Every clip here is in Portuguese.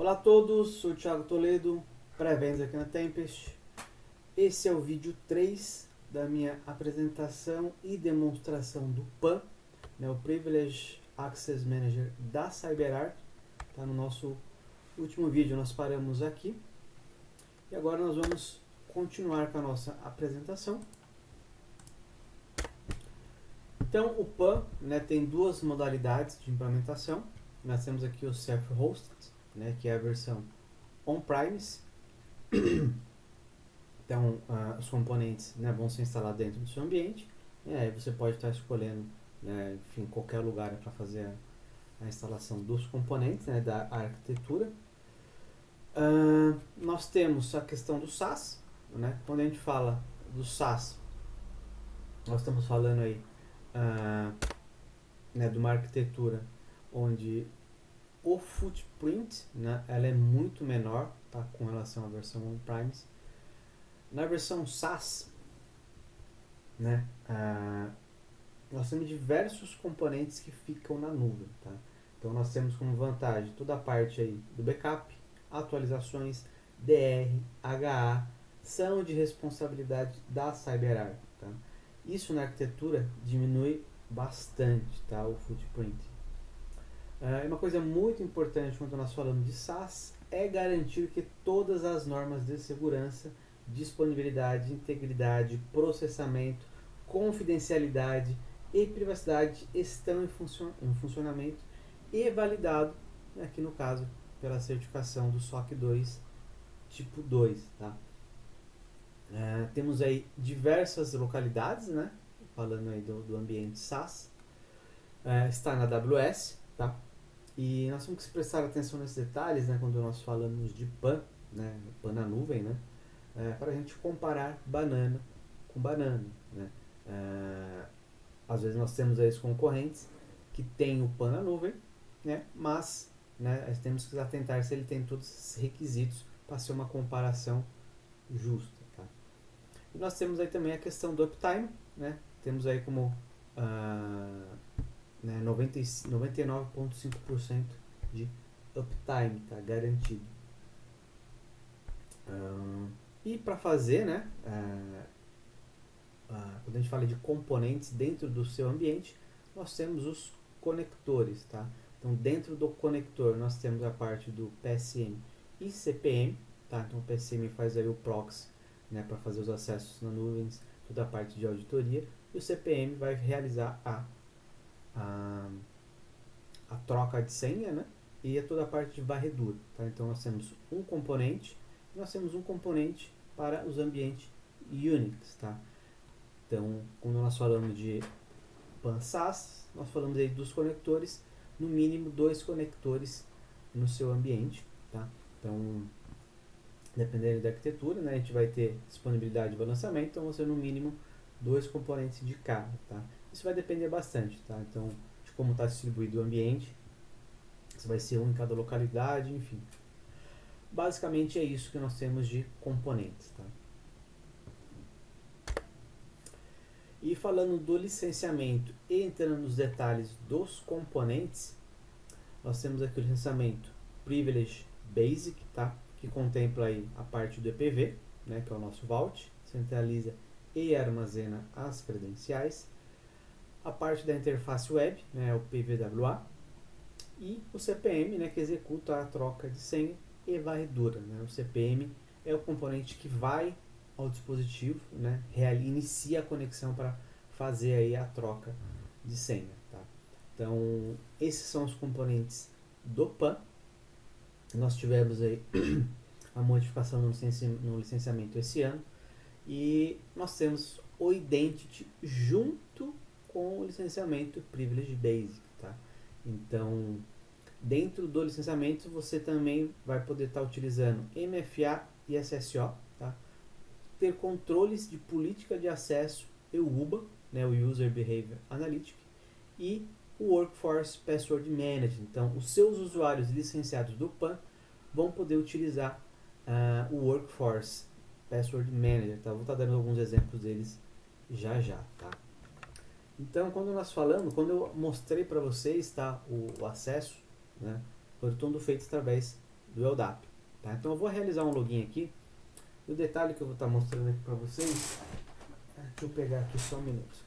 Olá a todos, sou o Thiago Toledo, pré-vendas aqui na Tempest. Esse é o vídeo 3 da minha apresentação e demonstração do PAM, né, o Privileged Access Manager da CyberArk. Tá no nosso último vídeo, nós paramos aqui. E agora nós vamos continuar com a nossa apresentação. Então o PAM, né, tem duas modalidades de implementação. Nós temos aqui o Self-Hosted, né, que é a versão on-premise. Então os componentes, né, vão ser instalados dentro do seu ambiente. E aí você pode estar escolhendo, né, enfim, qualquer lugar para fazer a instalação dos componentes, né, da arquitetura. Nós temos a questão do SaaS, né? Quando a gente fala do SaaS, nós estamos falando aí né, de uma arquitetura onde o footprint, né, ela é muito menor, tá, com relação à versão on-premise. Na versão SaaS, né, nós temos diversos componentes que ficam na nuvem. Tá? Então nós temos como vantagem toda a parte aí do backup, atualizações, DR, HA, são de responsabilidade da CyberArk. Tá? Isso na arquitetura diminui bastante, tá, o footprint. Uma coisa muito importante quando nós falamos de SaaS é garantir que todas as normas de segurança, disponibilidade, integridade, processamento, confidencialidade e privacidade estão em funcionamento e validado, aqui no caso, pela certificação do SOC 2 tipo 2. Tá? Temos aí diversas localidades, né? Falando aí do ambiente SaaS. Está na AWS, tá? E nós temos que prestar atenção nesses detalhes, né, quando nós falamos de PAN, né, PAN na nuvem, né, para a gente comparar banana com banana. Né. Às vezes nós temos aí os concorrentes que têm o PAN na nuvem, né, mas, né, nós temos que atentar se ele tem todos esses requisitos para ser uma comparação justa. Tá. E nós temos aí também a questão do uptime, né, temos aí como 99,5% de uptime, tá garantido. E para fazer, né, quando a gente fala de componentes dentro do seu ambiente, nós temos os conectores. Tá? Então dentro do conector nós temos a parte do PSM e CPM. Tá? Então o PSM faz aí o proxy, né, para fazer os acessos nas nuvens, toda a parte de auditoria, e o CPM vai realizar a troca de senha, né, e toda a parte de varredura. Tá? Então nós temos um componente para os ambientes Unix. Tá? Então quando nós falamos de PAN SaaS, nós falamos aí dos conectores, no mínimo 2 conectores no seu ambiente. Tá? Então dependendo da arquitetura, né, a gente vai ter disponibilidade de balanceamento, então você no mínimo 2 componentes de cada. Tá? Isso vai depender bastante, tá? Então, de como está distribuído o ambiente, se vai ser um em cada localidade, enfim. Basicamente é isso que nós temos de componentes. Tá? E falando do licenciamento e entrando nos detalhes dos componentes, nós temos aqui o licenciamento Privilege Basic, tá? Que contempla aí a parte do EPV, né, que é o nosso Vault, centraliza e armazena as credenciais. A parte da interface web, né, o PVWA, e o CPM, né, que executa a troca de senha e varredura. Né. O CPM é o componente que vai ao dispositivo, né, inicia a conexão para fazer aí a troca de senha. Tá. Então, esses são os componentes do PAN. Nós tivemos aí a modificação no licenciamento esse ano, e nós temos o Identity junto com o licenciamento Privilege Basic. Tá? Então, dentro do licenciamento, você também vai poder estar utilizando MFA e SSO, tá? Ter controles de política de acesso e o UBA, né, o User Behavior Analytics, e o Workforce Password Management. Então, os seus usuários licenciados do PAN vão poder utilizar o Workforce Password Manager. Tá? Vou estar dando alguns exemplos deles já. Tá? Então, quando eu mostrei para vocês, tá, o acesso, né, foi tudo feito através do LDAP. Tá? Então eu vou realizar um login aqui. O detalhe que eu vou estar mostrando aqui para vocês, deixa eu pegar aqui só um minuto.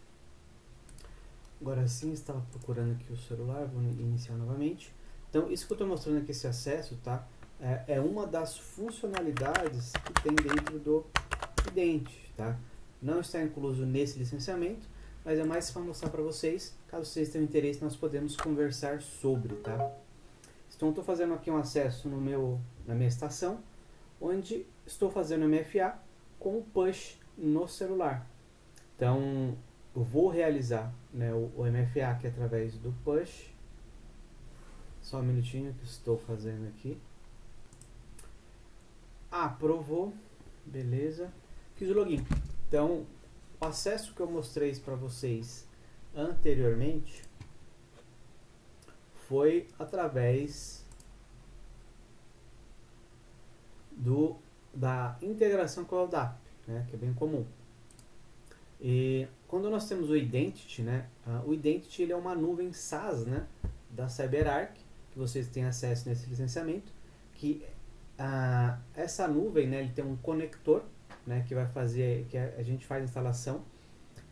Agora sim, estava procurando aqui o celular, vou iniciar novamente. Então isso que eu estou mostrando aqui, esse acesso, tá? É uma das funcionalidades que tem dentro do Identity, tá? Não está incluso nesse licenciamento, mas é mais para mostrar para vocês. Caso vocês tenham interesse, nós podemos conversar sobre, tá? Então estou fazendo aqui um acesso na minha estação, onde estou fazendo MFA com o push no celular. Então eu vou realizar, né, o MFA aqui através do push. Só um minutinho que estou fazendo aqui. Aprovou, beleza. Fiz o login. Então o acesso que eu mostrei para vocês anteriormente foi através da integração com o LDAP, né, que é bem comum. E quando nós temos o Identity, né, o Identity ele é uma nuvem SaaS, né, da CyberArk, que vocês têm acesso nesse licenciamento, que essa nuvem, né, ele tem um conector, né, que vai fazer, que a gente faz a instalação,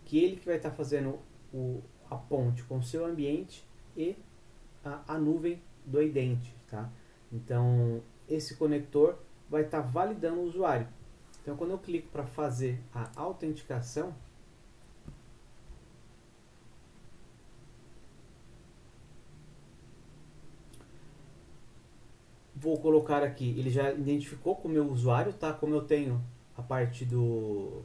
que ele que vai estar fazendo a ponte com o seu ambiente e a nuvem do Identity, tá? Então esse conector vai estar validando o usuário. Então quando eu clico para fazer a autenticação, vou colocar aqui, ele já identificou com o meu usuário, tá? Como eu tenho a parte do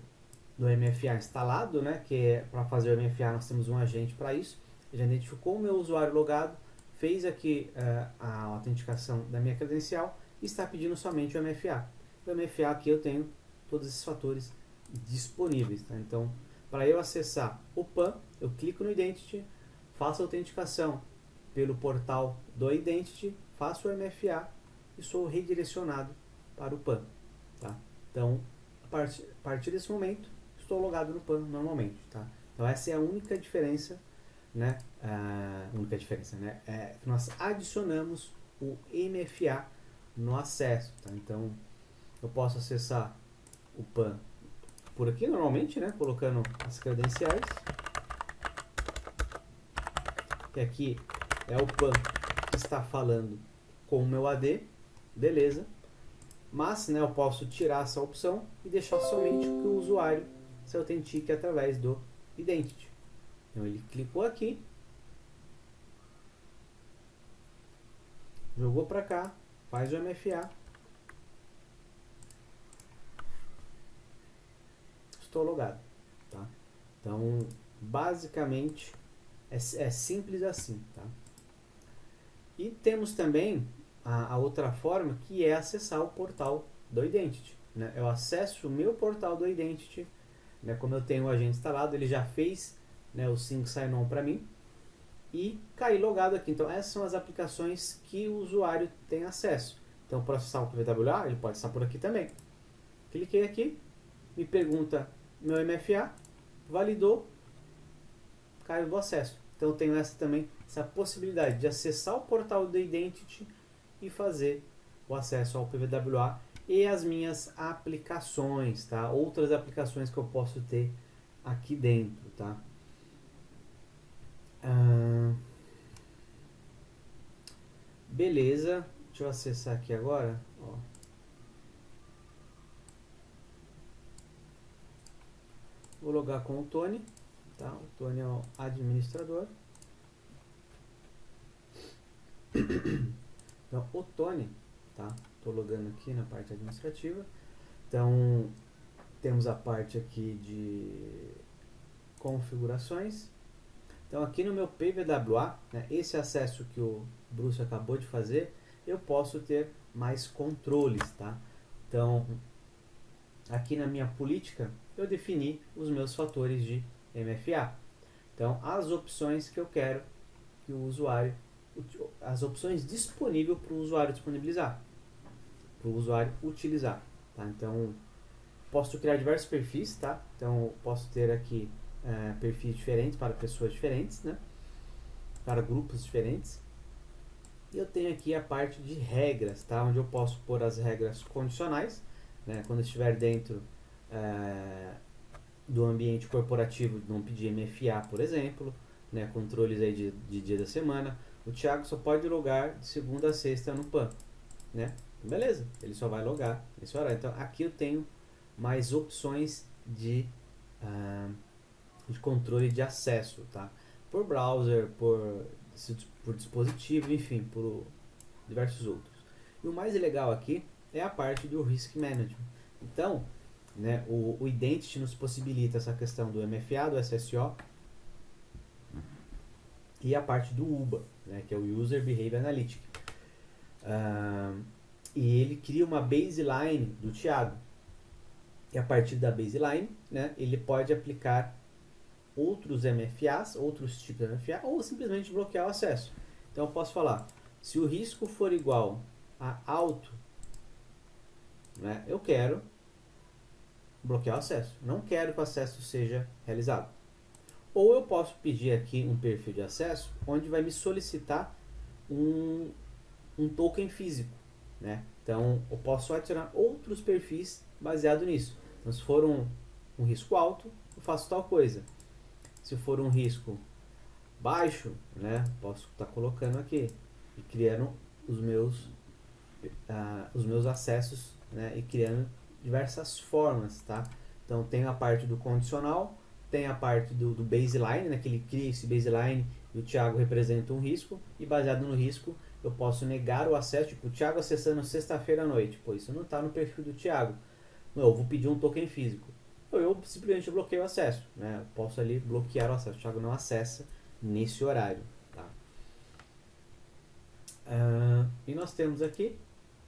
MFA instalado, né? Que é para fazer o MFA, nós temos um agente para isso. Ele já identificou o meu usuário logado, fez aqui a autenticação da minha credencial e está pedindo somente o MFA. O MFA aqui eu tenho todos esses fatores disponíveis, tá? Então, para eu acessar o PAN, eu clico no Identity, faço a autenticação pelo portal do Identity, faço o MFA e sou redirecionado para o PAN, tá? Então, a partir desse momento, estou logado no PAN normalmente, tá? Então, essa é a única diferença, né? Única diferença, né? Nós adicionamos o MFA no acesso, tá? Então, eu posso acessar o PAN por aqui normalmente, né? Colocando as credenciais. Que aqui é o PAN que está falando com o meu AD, beleza. Mas, né, eu posso tirar essa opção e deixar somente que o usuário se autentique através do Identity. Então ele clicou aqui, jogou para cá, faz o MFA, estou logado, tá? Então basicamente é simples assim, tá? E temos também a outra forma, que é acessar o portal do Identity, né? Eu acesso o meu portal do Identity, né? Como eu tenho o agente instalado, ele já fez, né, o Sync Sign-On para mim e caí logado aqui. Então essas são as aplicações que o usuário tem acesso. Então para acessar o PWA, ele pode estar por aqui também. Cliquei aqui, me pergunta meu MFA, validou, caiu do acesso. Então eu tenho essa possibilidade de acessar o portal do Identity e fazer o acesso ao PWA e as minhas aplicações, tá? Outras aplicações que eu posso ter aqui dentro, tá? Beleza, deixa eu acessar aqui agora, ó. Vou logar com o Tony, tá? O Tony é o administrador. Então, o Tony, tá? Estou logando aqui na parte administrativa. Então, temos a parte aqui de configurações. Então, aqui no meu PWA, né, esse acesso que o Bruce acabou de fazer, eu posso ter mais controles, tá? Então, aqui na minha política, eu defini os meus fatores de MFA. Então, as opções que eu quero que o usuário, as opções disponíveis para o usuário disponibilizar, para o usuário utilizar, tá? Então, posso criar diversos perfis, tá? Então, posso ter aqui perfis diferentes para pessoas diferentes, né? Para grupos diferentes. E eu tenho aqui a parte de regras, tá? Onde eu posso pôr as regras condicionais, né? Quando eu estiver dentro do ambiente corporativo, não pedir MFA, por exemplo, né? Controles aí de dia da semana. O Thiago só pode logar de segunda a sexta no PAN, né? Beleza, ele só vai logar nesse horário. Então aqui eu tenho mais opções de controle de acesso, tá? Por browser, por dispositivo, enfim, por diversos outros. E o mais legal aqui é a parte do Risk Management. Então, né, o Identity nos possibilita essa questão do MFA, do SSO e a parte do UBA, né, que é o User Behavior Analytics. E ele cria uma baseline do Thiago. E a partir da baseline, né, ele pode aplicar outros MFAs, outros tipos de MFA, ou simplesmente bloquear o acesso. Então eu posso falar, se o risco for igual a alto, né, eu quero bloquear o acesso. Não quero que o acesso seja realizado. Ou eu posso pedir aqui um perfil de acesso, onde vai me solicitar um token físico, né? Então eu posso adicionar outros perfis baseado nisso. Então se for um risco alto, eu faço tal coisa. Se for um risco baixo, né, posso estar colocando aqui e criando os meus acessos, né, e criando diversas formas, tá? Então tem a parte do condicional, tem a parte do baseline, né, que ele cria esse baseline e o Thiago representa um risco, e baseado no risco eu posso negar o acesso, tipo, o Thiago acessando sexta-feira à noite, pô, isso não está no perfil do Thiago, não, eu vou pedir um token físico, eu simplesmente bloqueio o acesso, né? Eu posso ali bloquear o acesso, o Thiago não acessa nesse horário, tá? E nós temos aqui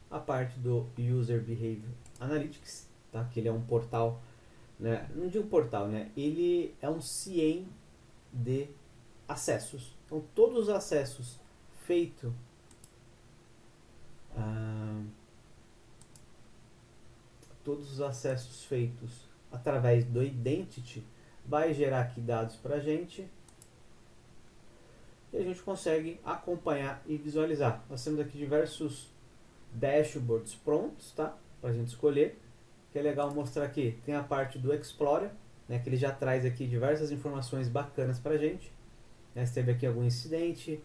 a parte do User Behavior Analytics, tá? Que ele é um portal, né? Não digo portal, né? Ele é um CIEM de acessos. Então todos os acessos feitos através do Identity vai gerar aqui dados para a gente e a gente consegue acompanhar e visualizar. Nós temos aqui diversos dashboards prontos, tá? Para a gente escolher. Que é legal mostrar aqui. Tem a parte do Explorer, né? Que ele já traz aqui diversas informações bacanas para a gente. Né? Se teve aqui algum incidente,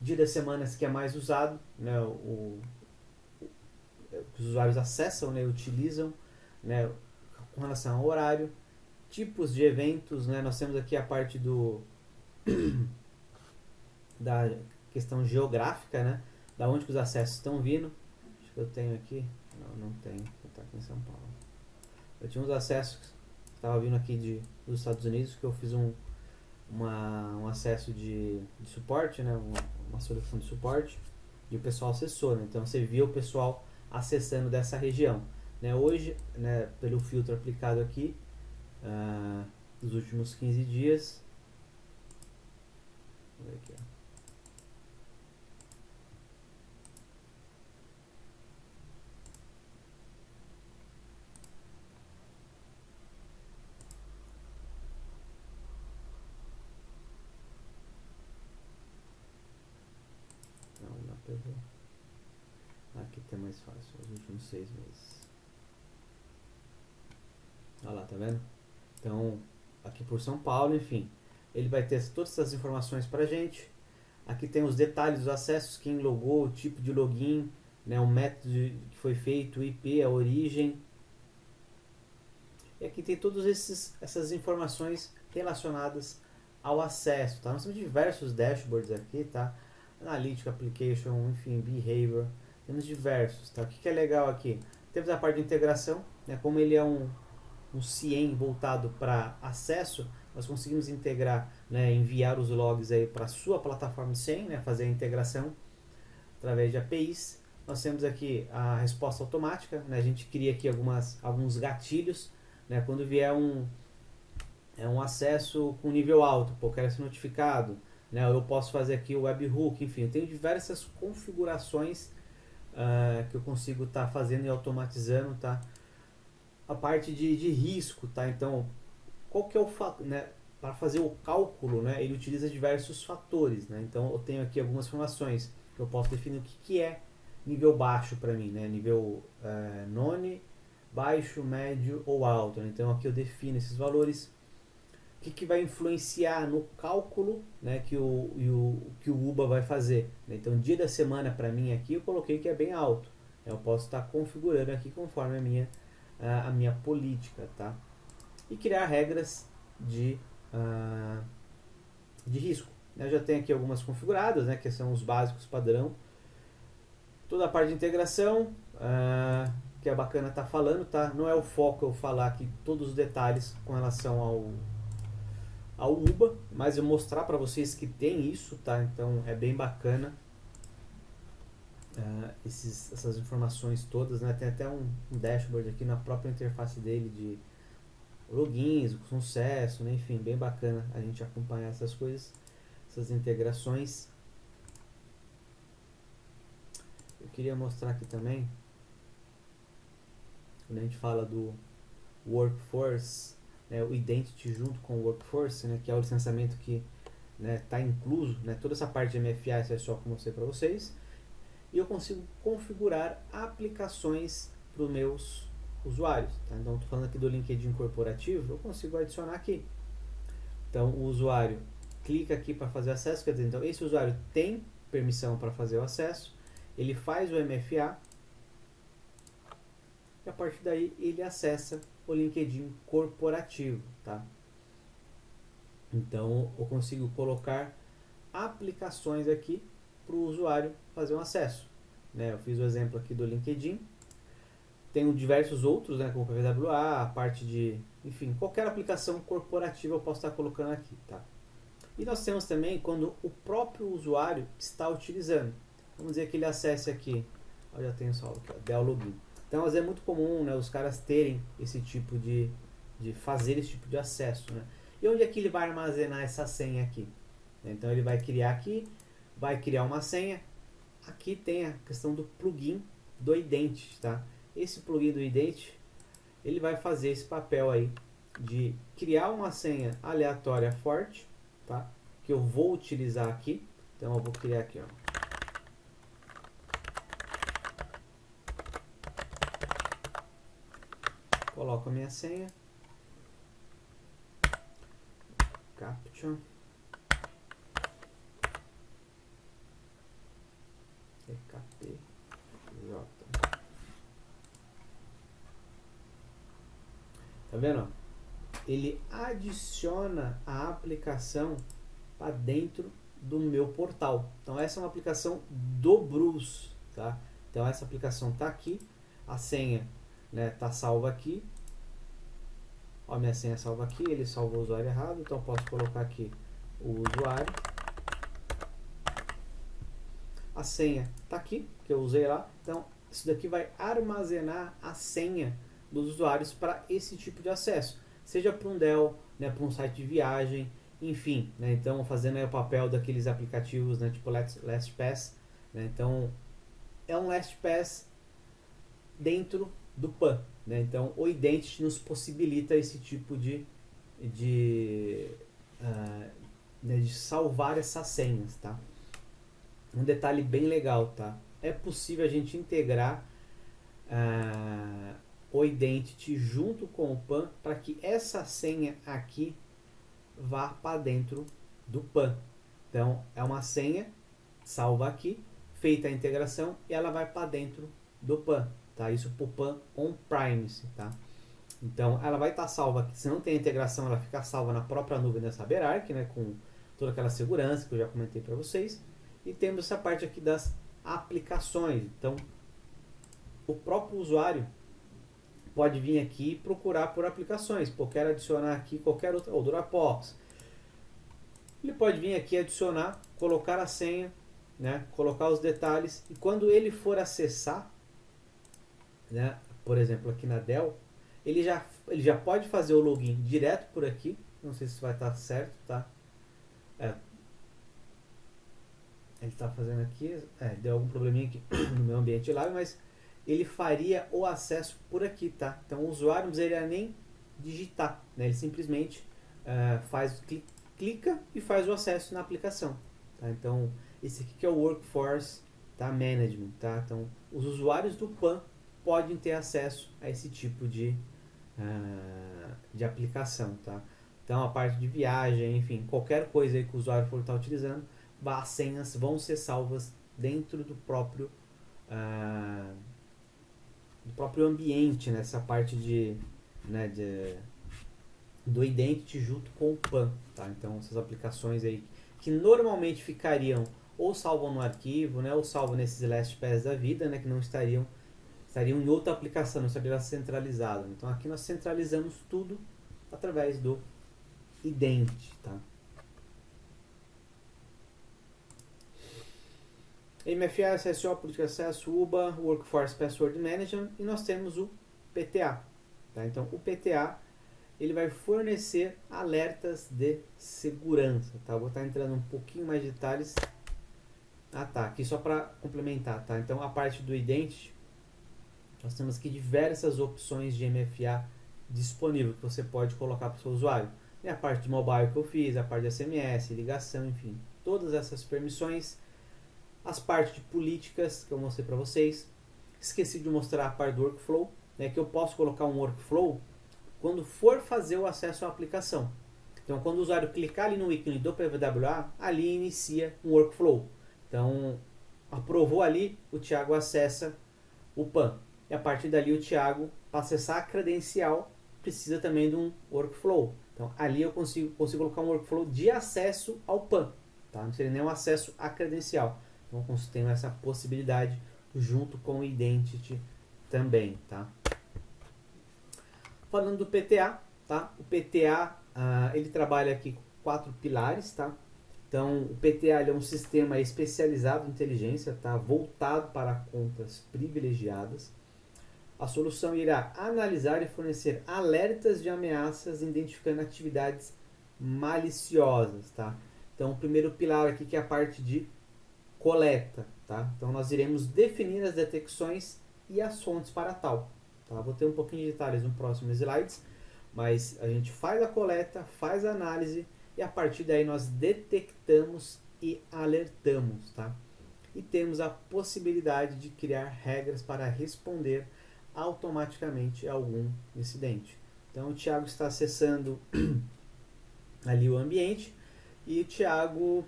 dia das semanas que é mais usado, né? Que os usuários acessam, né? Utilizam, né? Com relação ao horário, tipos de eventos, né? Nós temos aqui a parte da questão geográfica, né? Da onde que os acessos estão vindo. Acho que eu tenho aqui, não tenho, vou estar aqui em São Paulo. Eu tinha uns acessos que estavam vindo aqui dos Estados Unidos, que eu fiz um acesso de suporte, né? Uma solução de suporte, e o pessoal acessou, né? Então você via o pessoal acessando dessa região, né? Hoje, né, pelo filtro aplicado aqui, dos últimos 15 dias, vou ver aqui, ó. Não pegou. Aqui tá mais fácil, os últimos 6 meses. Olha lá, tá vendo? Então, aqui por São Paulo, enfim, ele vai ter todas essas informações pra gente. Aqui tem os detalhes dos acessos, quem logou, o tipo de login, né, o método que foi feito, o IP, a origem. E aqui tem todas essas informações relacionadas ao acesso, tá? Nós temos diversos dashboards aqui, tá? Analytics, Application, enfim, Behavior. Temos diversos, tá? O que é legal aqui? Temos a parte de integração, né? Como ele é um CIEM voltado para acesso, nós conseguimos integrar, né? Enviar os logs aí para a sua plataforma de CIEM, né? Fazer a integração através de APIs. Nós temos aqui a resposta automática, né? A gente cria aqui alguns gatilhos, né? Quando vier um acesso com nível alto, pô, quero ser notificado, né? Eu posso fazer aqui o webhook, enfim, eu tenho diversas configurações que eu consigo estar fazendo e automatizando, tá? A parte de risco, tá? Então, qual que é o fato, né? para fazer o cálculo, né, ele utiliza diversos fatores, né? Então eu tenho aqui algumas informações que eu posso definir o que é nível baixo para mim, né? Nível none, baixo, médio ou alto, né? Então aqui eu defino esses valores. O que vai influenciar no cálculo, né, que o UBA vai fazer, né? Então dia da semana para mim aqui eu coloquei que é bem alto. Eu posso estar configurando aqui conforme a minha política, tá? E criar regras de risco. Eu já tenho aqui algumas configuradas, né, que são os básicos padrão. Toda a parte de integração, que é bacana estar falando, tá? Não é o foco eu falar aqui todos os detalhes com relação ao UBA, mas eu mostrar para vocês que tem isso, tá? Então é bem bacana essas informações todas, né? Tem até um dashboard aqui na própria interface dele de logins, sucesso, né? Enfim, bem bacana a gente acompanhar essas coisas, essas integrações. Eu queria mostrar aqui também, quando a gente fala do Workforce, né, o Identity junto com o Workforce, né, que é o licenciamento que está incluso, né, toda essa parte de MFA, isso é só que eu mostrei para vocês, e eu consigo configurar aplicações para os meus usuários. Tá? Então, estou falando aqui do LinkedIn corporativo, eu consigo adicionar aqui. Então, o usuário clica aqui para fazer acesso, quer dizer, então esse usuário tem permissão para fazer o acesso, ele faz o MFA, e a partir daí ele acessa o LinkedIn corporativo, tá? Então eu consigo colocar aplicações aqui para o usuário fazer um acesso, né? Eu fiz o exemplo aqui do LinkedIn, tenho diversos outros, né, como o PWA, a parte de, enfim, qualquer aplicação corporativa eu posso estar colocando aqui, tá? E nós temos também quando o próprio usuário está utilizando. Vamos dizer que ele acesse aqui, eu já tenho salvo aqui, Dell Login. Então é muito comum, né, os caras terem esse tipo de fazer esse tipo de acesso, né? E onde é que ele vai armazenar essa senha aqui? Então ele vai criar aqui, vai criar uma senha. Aqui tem a questão do plugin do Identity, tá? Esse plugin do Identity, ele vai fazer esse papel aí de criar uma senha aleatória forte, tá? Que eu vou utilizar aqui. Então eu vou criar aqui, ó. Coloco a minha senha. Captcha. EKPJ. Tá vendo? Ele adiciona a aplicação para dentro do meu portal. Então essa é uma aplicação do Bruce, tá? Então essa aplicação tá aqui, a senha, né, tá salva aqui. Ó, minha senha salva aqui, ele salvou o usuário errado, então eu posso colocar aqui o usuário. A senha tá aqui, que eu usei lá. Então isso daqui vai armazenar a senha dos usuários para esse tipo de acesso, seja para um Dell, né, para um site de viagem, enfim, né, então fazendo aí o papel daqueles aplicativos, né, tipo LastPass, né, então é um LastPass dentro do PAN, né, então o Identity nos possibilita esse tipo né, de salvar essas senhas, tá? Um detalhe bem legal, tá? É possível a gente integrar o Identity junto com o PAN para que essa senha aqui vá para dentro do PAN. Então é uma senha salva aqui, feita a integração e ela vai para dentro do PAN, tá? Isso para o PAN on-premise, tá? Então ela vai estar salva aqui. Se não tem integração, ela fica salva na própria nuvem da CyberArk, né, com toda aquela segurança que eu já comentei para vocês. E temos essa parte aqui das aplicações. Então o próprio usuário pode vir aqui e procurar por aplicações. Pô, quero adicionar aqui qualquer outra, ou Dropbox. Ele pode vir aqui adicionar, colocar a senha, né, colocar os detalhes, e quando ele for acessar, né, por exemplo aqui na Dell, ele já pode fazer o login direto por aqui. Não sei se vai estar certo, tá? Ele está fazendo aqui, deu algum probleminha aqui no meu ambiente lá, mas ele faria o acesso por aqui, tá? Então o usuário não precisaria nem digitar, né? Ele simplesmente clica e faz o acesso na aplicação. Tá? Então, esse aqui que é o Workforce, tá? Management. Tá? Então, os usuários do PAN podem ter acesso a esse tipo de aplicação. Tá? Então, a parte de viagem, enfim, qualquer coisa aí que o usuário for estar utilizando, as senhas vão ser salvas dentro do próprio ambiente, nessa parte do Identity junto com o PAN. Tá? Então, essas aplicações aí que normalmente ficariam ou salvam no arquivo, né, ou salvam nesses LastPass da vida, né, que não estariam em outra aplicação, não estaria centralizado. Então, aqui nós centralizamos tudo através do Identity. Tá? MFA, SSO, Política de Acesso, UBA, Workforce Password Management, e nós temos o PTA. Tá? Então, o PTA ele vai fornecer alertas de segurança. Tá? Eu vou estar entrando um pouquinho mais de detalhes. Tá, aqui só para complementar. Tá? Então, a parte do Identity, nós temos aqui diversas opções de MFA disponível que você pode colocar para o seu usuário. E a parte de mobile que eu fiz, a parte de SMS, ligação, enfim, todas essas permissões. As partes de políticas que eu mostrei para vocês. Esqueci de mostrar a parte do workflow, né, que eu posso colocar um workflow quando for fazer o acesso à aplicação. Então, quando o usuário clicar ali no ícone do PWA, ali inicia um workflow. Então, aprovou ali, o Thiago acessa o PAN. E a partir dali, o Thiago, para acessar a credencial, precisa também de um workflow. Então, ali eu consigo colocar um workflow de acesso ao PAN. Tá? Não seria nem um acesso à credencial. Então, tenho essa possibilidade junto com o Identity também. Tá? Falando do PTA, tá? O PTA ele trabalha aqui com 4 pilares. Tá? Então, o PTA ele é um sistema especializado em inteligência, tá? Voltado para contas privilegiadas. A solução irá analisar e fornecer alertas de ameaças, identificando atividades maliciosas. Tá? Então, o primeiro pilar aqui que é a parte de coleta. Tá? Então, nós iremos definir as detecções e as fontes para tal. Tá? Vou ter um pouquinho de detalhes no próximo slides, mas a gente faz a coleta, faz a análise e a partir daí nós detectamos e alertamos. Tá? E temos a possibilidade de criar regras para responder automaticamente a algum incidente. Então o Thiago está acessando ali o ambiente e o Thiago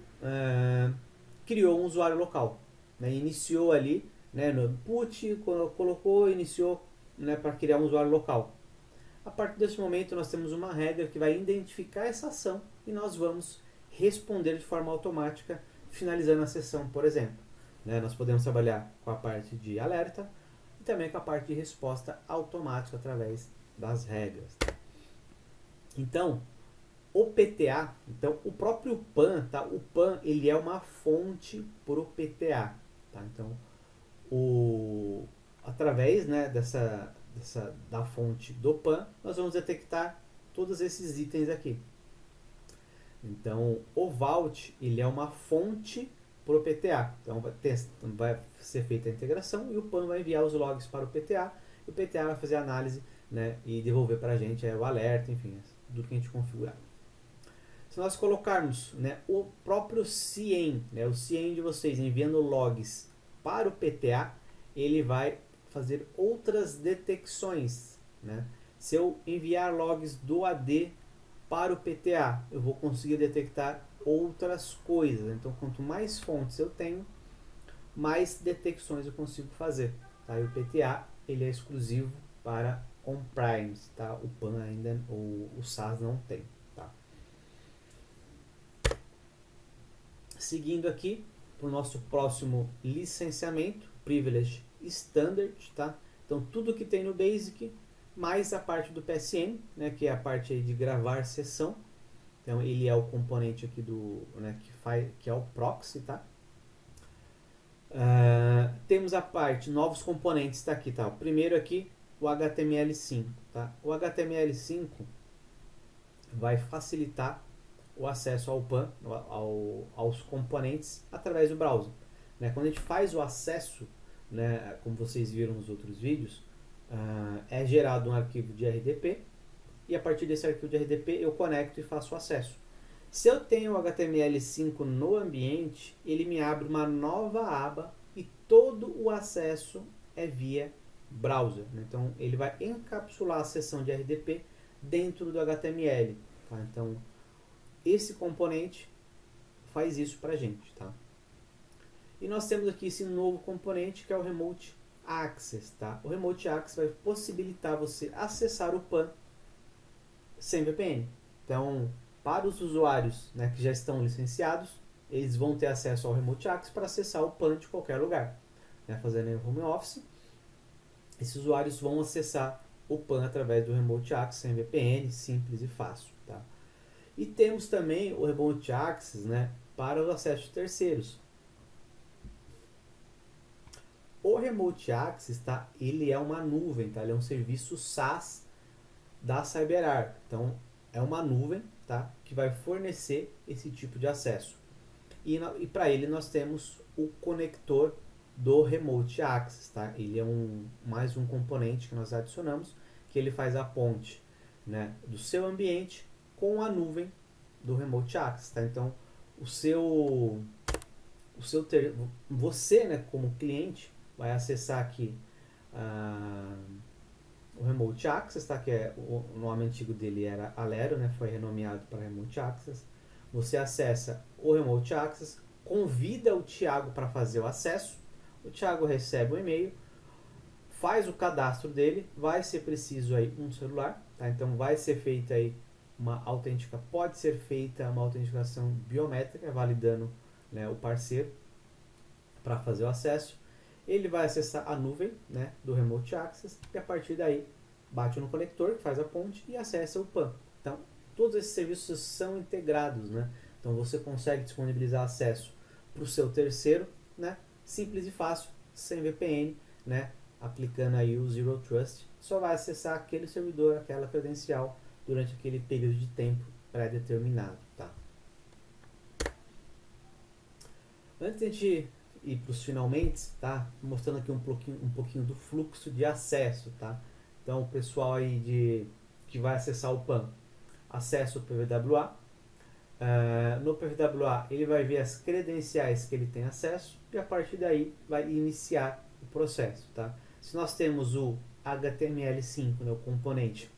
criou um usuário local. Né? Iniciou ali, né, no input, colocou, iniciou, né, para criar um usuário local. A partir desse momento nós temos uma regra que vai identificar essa ação e nós vamos responder de forma automática, finalizando a sessão, por exemplo. Né? Nós podemos trabalhar com a parte de alerta e também com a parte de resposta automática através das regras. Então, o PTA, então o próprio PAN, tá? O PAN ele é uma fonte para o PTA. Tá? Então, através, né, da fonte do PAN, nós vamos detectar todos esses itens aqui. Então, o Vault ele é uma fonte para o PTA. Então, vai ser feita a integração e o PAN vai enviar os logs para o PTA. E o PTA vai fazer a análise, né, e devolver para a gente o alerta, enfim, tudo que a gente configurar. Se nós colocarmos, né, o próprio CIEM, né, o CIEM de vocês enviando logs para o PTA, ele vai fazer outras detecções. Né? Se eu enviar logs do AD para o PTA, eu vou conseguir detectar outras coisas. Então, quanto mais fontes eu tenho, mais detecções eu consigo fazer. Tá? E o PTA ele é exclusivo para on-premise. Tá? O PAN ainda, o SaaS não tem. Tá? Seguindo aqui para o nosso próximo licenciamento, Privilege Standard. Tá? Então, tudo que tem no Basic, mais a parte do PSM, né, que é a parte aí de gravar sessão. Então, ele é o componente aqui né, que é o proxy. Tá? Temos a parte, novos componentes, tá aqui. Tá? O primeiro aqui, o HTML5. Tá? O HTML5 vai facilitar o acesso ao PAN, aos componentes, através do browser. Né? Quando a gente faz o acesso, né, como vocês viram nos outros vídeos, é gerado um arquivo de RDP e a partir desse arquivo de RDP eu conecto e faço o acesso. Se eu tenho o HTML5 no ambiente, ele me abre uma nova aba e todo o acesso é via browser, né? Então ele vai encapsular a seção de RDP dentro do HTML, tá? Então esse componente faz isso para a gente, tá? E nós temos aqui esse novo componente que é o Remote Access, tá? O Remote Access vai possibilitar você acessar o PAN sem VPN. Então, para os usuários, né, que já estão licenciados, eles vão ter acesso ao Remote Access para acessar o PAN de qualquer lugar, né? Fazendo home office, esses usuários vão acessar o PAN através do Remote Access sem VPN, simples e fácil, tá? E temos também o Remote Access, né, para os acessos de terceiros. O Remote Access, tá, ele é uma nuvem, tá? Ele é um serviço SaaS da CyberArk. Então, é uma nuvem, tá, que vai fornecer esse tipo de acesso. E para ele nós temos o conector do Remote Access, tá? Ele é mais um componente que nós adicionamos, que ele faz a ponte, né, do seu ambiente com a nuvem do Remote Access, tá? Então, você, né, como cliente, vai acessar aqui o Remote Access, tá? Que o nome antigo dele era Alero, né? Foi renomeado para Remote Access. Você acessa o Remote Access, convida o Thiago para fazer o acesso. O Thiago recebe o e-mail, faz o cadastro dele, vai ser preciso aí um celular, tá? Então vai ser feita aí pode ser feita uma autenticação biométrica, validando, né, o parceiro para fazer o acesso. Ele vai acessar a nuvem, né, do Remote Access e a partir daí bate no conector, que faz a ponte e acessa o PAN. Então, todos esses serviços são integrados, né? Então, você consegue disponibilizar acesso para o seu terceiro, né, simples e fácil, sem VPN, né, aplicando aí o Zero Trust. Só vai acessar aquele servidor, aquela credencial, durante aquele período de tempo pré-determinado, tá? Antes de a gente ir para os finalmente, tá? Mostrando aqui um pouquinho do fluxo de acesso, tá? Então, o pessoal aí que vai acessar o PAN, acessa o PWA. No PWA, ele vai ver as credenciais que ele tem acesso e a partir daí vai iniciar o processo, tá? Se nós temos o HTML5, né, o componente,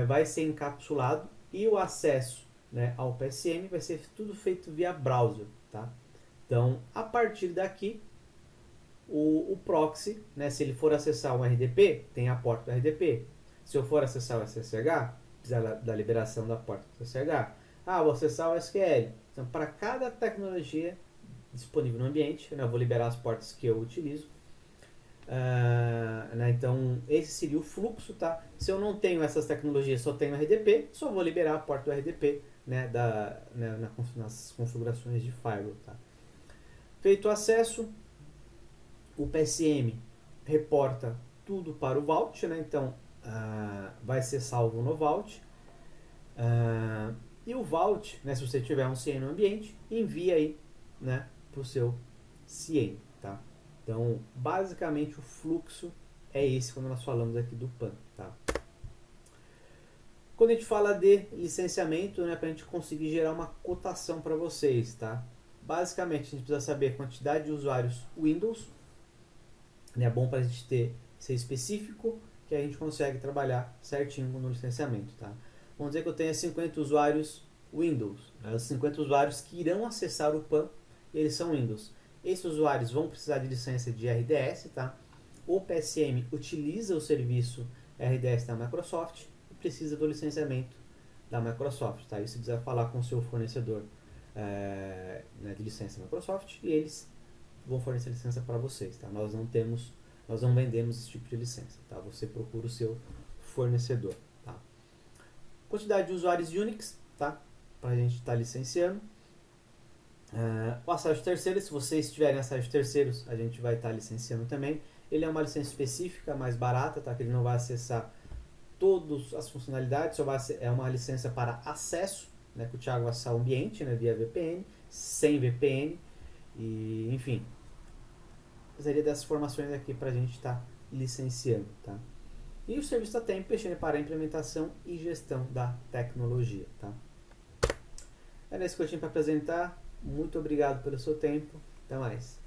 vai ser encapsulado e o acesso, né, ao PSM vai ser tudo feito via browser, tá? Então, a partir daqui, o proxy, né, se ele for acessar um RDP, tem a porta do RDP. Se eu for acessar o SSH, precisa da liberação da porta do SSH. Vou acessar o SQL. Então, para cada tecnologia disponível no ambiente, eu vou liberar as portas que eu utilizo. Né, então, esse seria o fluxo, tá? Se eu não tenho essas tecnologias, só tenho RDP, só vou liberar a porta do RDP, né, nas configurações de firewall, tá? Feito o acesso, o PSM reporta tudo para o Vault, né? Então, vai ser salvo no Vault. E o Vault, né, se você tiver um CIEM no ambiente, envia aí, né, para o seu CIEM, tá? Então, basicamente, o fluxo é esse quando nós falamos aqui do PAN, tá? Quando a gente fala de licenciamento, né, para a gente conseguir gerar uma cotação para vocês, tá? Basicamente, a gente precisa saber a quantidade de usuários Windows, né? É bom para a gente ser específico, que a gente consegue trabalhar certinho no licenciamento, tá? Vamos dizer que eu tenha 50 usuários Windows, né? Os 50 usuários que irão acessar o PAN, eles são Windows. Esses usuários vão precisar de licença de RDS, tá? O PSM utiliza o serviço RDS da Microsoft e precisa do licenciamento da Microsoft, tá? Isso precisa falar com o seu fornecedor né, de licença Microsoft e eles vão fornecer licença para vocês, tá? Nós não vendemos esse tipo de licença, tá? Você procura o seu fornecedor, tá? Quantidade de usuários Unix, tá? Para a gente estar licenciando. O acesso de terceiros, se vocês tiverem acesso de terceiros, a gente vai estar licenciando também. Ele é uma licença específica, mais barata, tá? Que ele não vai acessar todas as funcionalidades, é uma licença para acesso, né? Que o Thiago vai acessar o ambiente, né, via VPN, sem VPN, e enfim. Precisaria dessas informações aqui para a gente estar licenciando, tá? E o serviço da Tempest para a implementação e gestão da tecnologia. Tá? Era isso que eu tinha para apresentar. Muito obrigado pelo seu tempo. Até mais.